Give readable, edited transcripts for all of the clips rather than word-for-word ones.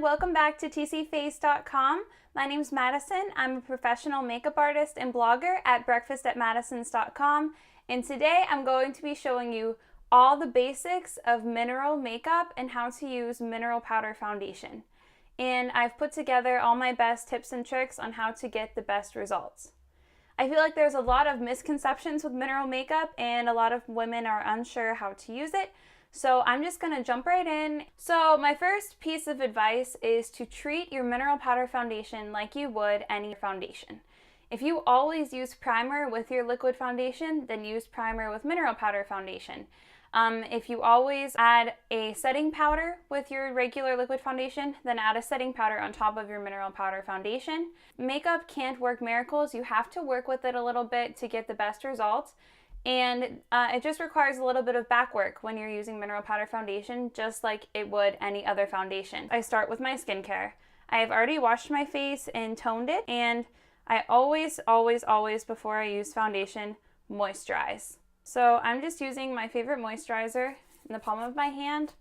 welcome back to tcface.com. My name's Madison. I'm a professional makeup artist and blogger at breakfastatmadisons.com, and today I'm going to be showing you all the basics of mineral makeup and how to use mineral powder foundation. And I've put together all my best tips and tricks on how to get the best results. I feel like there's a lot of misconceptions with mineral makeup and a lot of women are unsure how to use it. So I'm just gonna jump right in. So my first piece of advice is to treat your mineral powder foundation like you would any foundation. If you always use primer with your liquid foundation, then use primer with mineral powder foundation. If you always add a setting powder with your regular liquid foundation, then add a setting powder on top of your mineral powder foundation. Makeup can't work miracles. You have to work with it a little bit to get the best results. And it just requires a little bit of back work when you're using mineral powder foundation, just like it would any other foundation. I start with my skincare. I have already washed my face and toned it, and I always, before I use foundation, moisturize. So I'm just using my favorite moisturizer in the palm of my hand,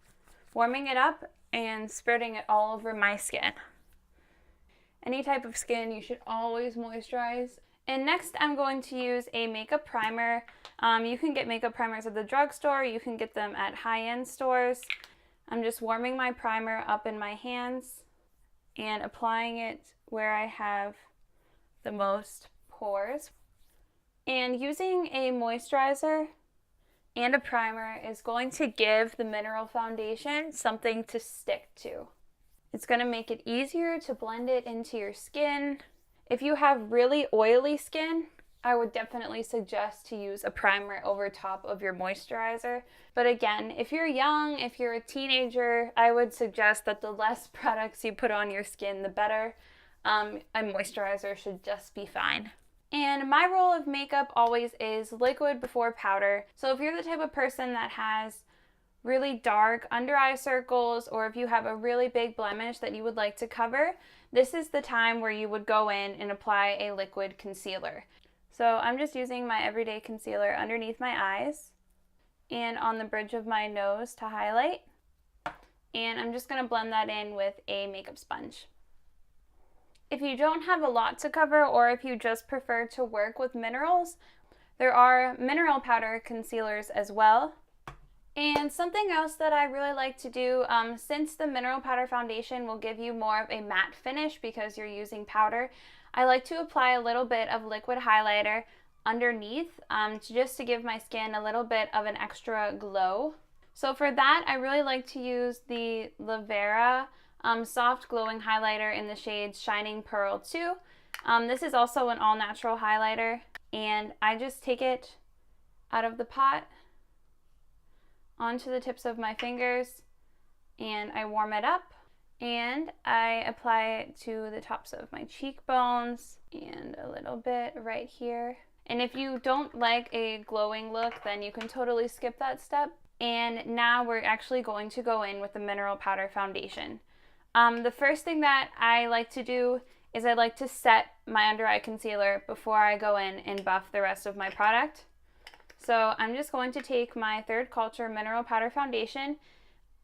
warming it up, and spreading it all over my skin. Any type of skin, you should always moisturize. And next I'm going to use a makeup primer. You can get makeup primers at the drugstore, you can get them at high-end stores. I'm just warming my primer up in my hands and applying it where I have the most pores. And using a moisturizer and a primer is going to give the mineral foundation something to stick to. It's going to make it easier to blend it into your skin. If you have really oily skin, I would definitely suggest to use a primer over top of your moisturizer. But again, if you're young, if you're a teenager, I would suggest that the less products you put on your skin, the better. A moisturizer should just be fine. And my rule of makeup always is liquid before powder. So if you're the type of person that has really dark under eye circles, or if you have a really big blemish that you would like to cover, this is the time where you would go in and apply a liquid concealer. So I'm just using my everyday concealer underneath my eyes and on the bridge of my nose to highlight. And I'm just gonna blend that in with a makeup sponge. If you don't have a lot to cover, or if you just prefer to work with minerals, there are mineral powder concealers as well. And something else that I really like to do, since the mineral powder foundation will give you more of a matte finish because you're using powder, I like to apply a little bit of liquid highlighter underneath just to give my skin a little bit of an extra glow. So for that, I really like to use the Lavera soft glowing highlighter in the shade Shining Pearl 2. This is also an all-natural highlighter, and I just take it out of the pot onto the tips of my fingers and I warm it up and I apply it to the tops of my cheekbones and a little bit right here. And if you don't like a glowing look, then you can totally skip that step. And now we're actually going to go in with the mineral powder foundation. The first thing that I like to do is I like to set my under eye concealer before I go in and buff the rest of my product. So I'm just going to take my Third Culture Mineral Powder Foundation.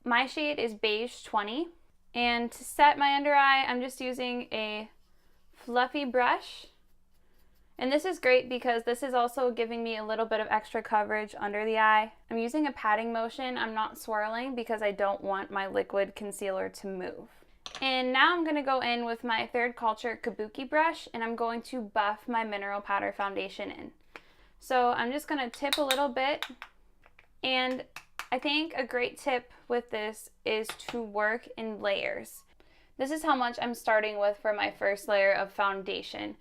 My shade is Beige 20. And to set my under eye, I'm just using a fluffy brush. And this is great because this is also giving me a little bit of extra coverage under the eye. I'm using a patting motion. I'm not swirling because I don't want my liquid concealer to move. And now I'm going to go in with my Third Culture Kabuki brush and I'm going to buff my mineral powder foundation in. So I'm just going to tip a little bit, and I think a great tip with this is to work in layers. This is how much I'm starting with for my first layer of foundation.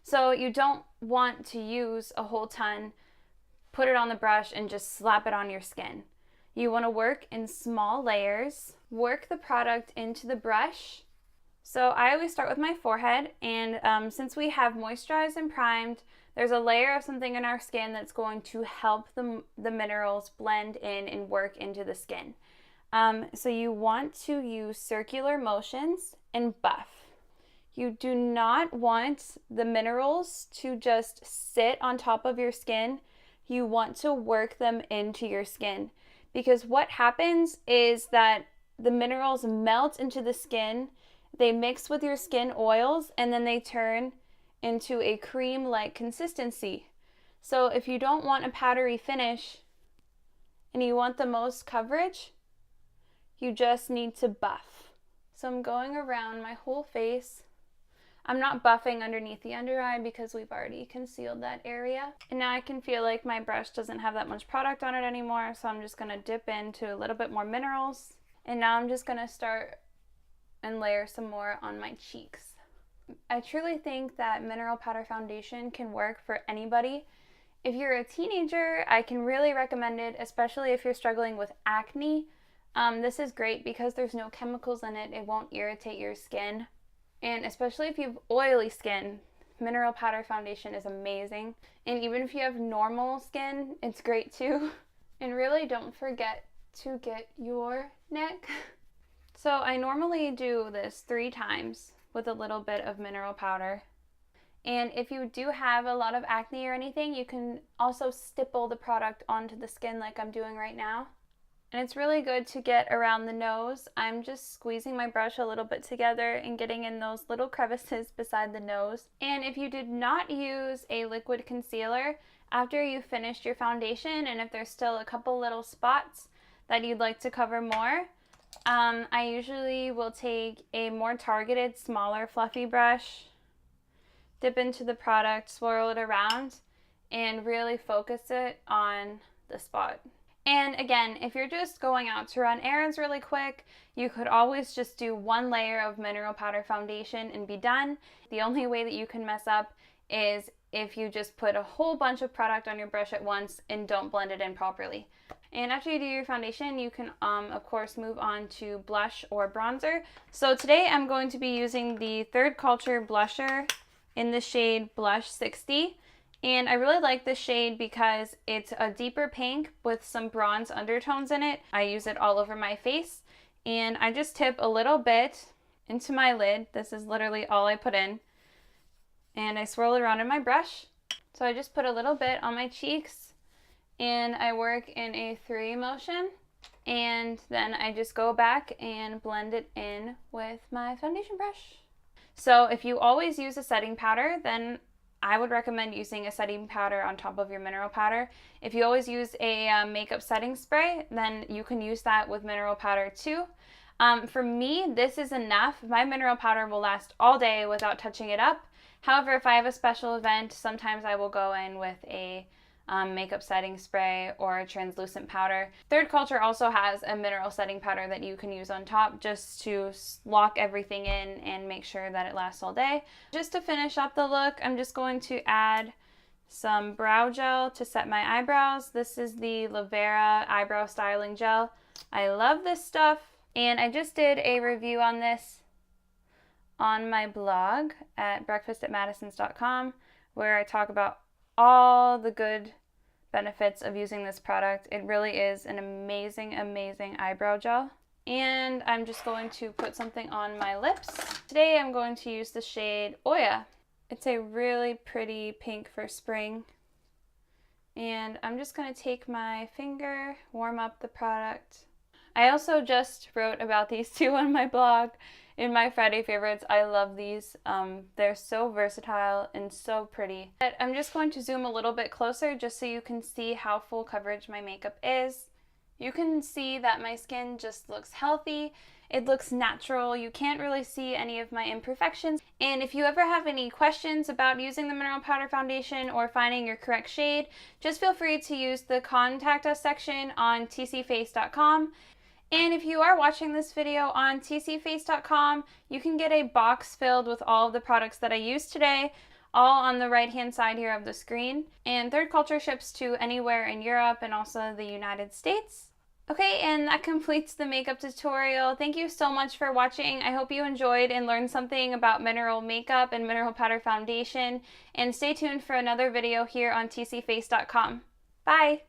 So you don't want to use a whole ton, put it on the brush, and just slap it on your skin. You want to work in small layers, work the product into the brush. So I always start with my forehead, and since we have moisturized and primed, there's a layer of something in our skin that's going to help the minerals blend in and work into the skin. So you want to use circular motions and buff. You do not want the minerals to just sit on top of your skin. You want to work them into your skin, because what happens is that the minerals melt into the skin They mix with your skin oils and then they turn into a cream-like consistency. So if you don't want a powdery finish and you want the most coverage, you just need to buff. So I'm going around my whole face. I'm not buffing underneath the under eye because we've already concealed that area. And now I can feel like my brush doesn't have that much product on it anymore, so I'm just gonna dip into a little bit more minerals. And now I'm just gonna start and layer some more on my cheeks. I truly think that mineral powder foundation can work for anybody. If you're a teenager, I can really recommend it, especially if you're struggling with acne. This is great because there's no chemicals in it. It won't irritate your skin. And especially if you have oily skin, mineral powder foundation is amazing. And even if you have normal skin, it's great too. And really don't forget to get your neck. So I normally do this 3 times with a little bit of mineral powder. And if you do have a lot of acne or anything, you can also stipple the product onto the skin like I'm doing right now. And it's really good to get around the nose. I'm just squeezing my brush a little bit together and getting in those little crevices beside the nose. And if you did not use a liquid concealer after you finished your foundation, and if there's still a couple little spots that you'd like to cover more, I usually will take a more targeted, smaller, fluffy brush, dip into the product, swirl it around, and really focus it on the spot. And again, if you're just going out to run errands really quick, you could always just do 1 layer of mineral powder foundation and be done. The only way that you can mess up is if you just put a whole bunch of product on your brush at once and don't blend it in properly. And after you do your foundation, you can of course move on to blush or bronzer. So today I'm going to be using the Third Culture blusher in the shade Blush 60. And I really like this shade because it's a deeper pink with some bronze undertones in it. I use it all over my face. And I just tip a little bit into my lid. This is literally all I put in. And I swirl it around in my brush. So I just put a little bit on my cheeks. And I work in a 3 motion. And then I just go back and blend it in with my foundation brush. So if you always use a setting powder, then I would recommend using a setting powder on top of your mineral powder. If you always use a makeup setting spray, then you can use that with mineral powder too. For me, this is enough. My mineral powder will last all day without touching it up. However, if I have a special event, sometimes I will go in with a makeup setting spray or a translucent powder. Third Culture also has a mineral setting powder that you can use on top just to lock everything in and make sure that it lasts all day. Just to finish up the look, I'm just going to add some brow gel to set my eyebrows. This is the Lavera eyebrow styling gel. I love this stuff, and I just did a review on this on my blog at breakfastatmadisons.com, where I talk about all the good benefits of using this product. It really is an amazing, amazing eyebrow gel. And I'm just going to put something on my lips. Today I'm going to use the shade Oya. It's a really pretty pink for spring. And I'm just going to take my finger, warm up the product. I also just wrote about these 2 on my blog in my Friday favorites. I love these. They're so versatile and so pretty. But I'm just going to zoom a little bit closer just so you can see how full coverage my makeup is. You can see that my skin just looks healthy. It looks natural. You can't really see any of my imperfections. And if you ever have any questions about using the mineral powder foundation or finding your correct shade, just feel free to use the contact us section on tcface.com. And if you are watching this video on tcface.com, you can get a box filled with all of the products that I used today, all on the right hand side here of the screen. And Third Culture ships to anywhere in Europe and also the United States. Okay, and that completes the makeup tutorial. Thank you so much for watching. I hope you enjoyed and learned something about mineral makeup and mineral powder foundation. And stay tuned for another video here on tcface.com. Bye!